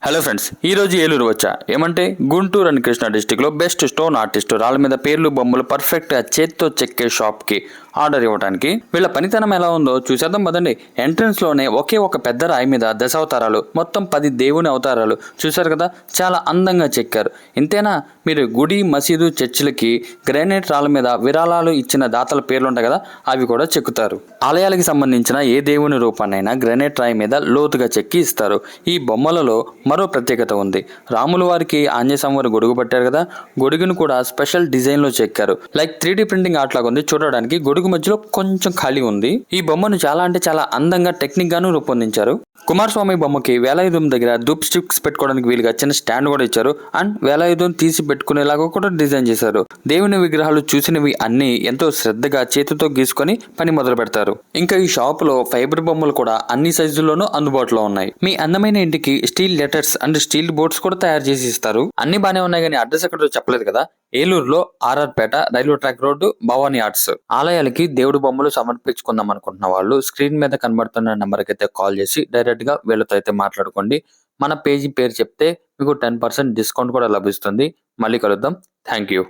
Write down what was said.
Hello friends, ఈ రోజు ఏలూరు వచ్చా. ఏమంటే గుంటూరు అండ్ కృష్ణా డిస్టిక్లో బెస్ట్ స్టోన్ ఆర్టిస్ట్ రాళ్ళ మీద పేర్లు బొమ్మలు పర్ఫెక్ట్గా చేత్తో చెక్కే షాప్కి ఆర్డర్ ఇవ్వడానికి వీళ్ళ పనితనం ఎలా ఉందో చూసేద్దాం పదండి. ఎంట్రన్స్లోనే ఒకే ఒక పెద్ద రాయి మీద దశావతారాలు, మొత్తం 10 దేవుని అవతారాలు చూశారు కదా, చాలా అందంగా చెక్కారు. ఇంతేనా, మీరు గుడి మసీదు చర్చిలకి గ్రానైట్ రాళ్ళ మీద విరాళాలు ఇచ్చిన దాతల పేర్లు ఉంటాయి కదా, అవి కూడా చెక్కుతారు. ఆలయాలకి సంబంధించిన ఏ దేవుని రూపాన్నైనా గ్రానైట్ రాయి మీద లోతుగా చెక్కి ఇస్తారు. ఈ బొమ్మలలో మరో ప్రత్యేకత ఉంది. రాముల వారికి ఆంజనేయ స్వామి వారు గొడుగు పట్టారు కదా, గొడుగును కూడా స్పెషల్ డిజైన్ లో చెక్కారు. లైక్ 3D ప్రింటింగ్ ఆర్ట్ లాగా ఉంది చూడడానికి. గొడుగు మధ్యలో కొంచెం ఖాళీ ఉంది. ఈ బొమ్మను చాలా అంటే చాలా అందంగా టెక్నిక్ గాను రూపొందించారు. కుమారస్వామి బొమ్మకి వేలాయుధం దగ్గర ధూప్ స్టిక్స్ పెట్టుకోవడానికి వీలుగా చిన్న స్టాండ్ కూడా ఇచ్చారు. అండ్ వేలాయుధం తీసి పెట్టుకునేలాగా కూడా డిజైన్ చేశారు. దేవుని విగ్రహాలు చూసినవి అన్ని ఎంతో శ్రద్ధగా చేతితో గీసుకొని పని మొదలు పెడతారు. ఇంకా ఈ షాప్ లో ఫైబర్ బొమ్మలు కూడా అన్ని సైజుల్లోనూ అందుబాటులో ఉన్నాయి. మీ అందమైన ఇంటికి steel letters and steel boards కూడా తయారు చేసి ఇస్తారు. అన్ని బానే ఉన్నాయి కానీ అడ్రస్ ఎక్కడో చెప్పలేదు కదా. ఏలూరులో RR Peta railway track road, Bhavani arts. ఆలయాలకి దేవుడు బొమ్మలు సమర్పించుకుందాం అనుకుంటున్న వాళ్ళు స్క్రీన్ మీద కనబడుతున్న నెంబర్కి అయితే కాల్ చేసి డైరెక్ట్ గా వీళ్ళతో అయితే మాట్లాడుకోండి. మన పేజీ పేరు చెప్తే మీకు 10% డిస్కౌంట్ కూడా లభిస్తుంది. మళ్ళీ కలుద్దాం. Thank you.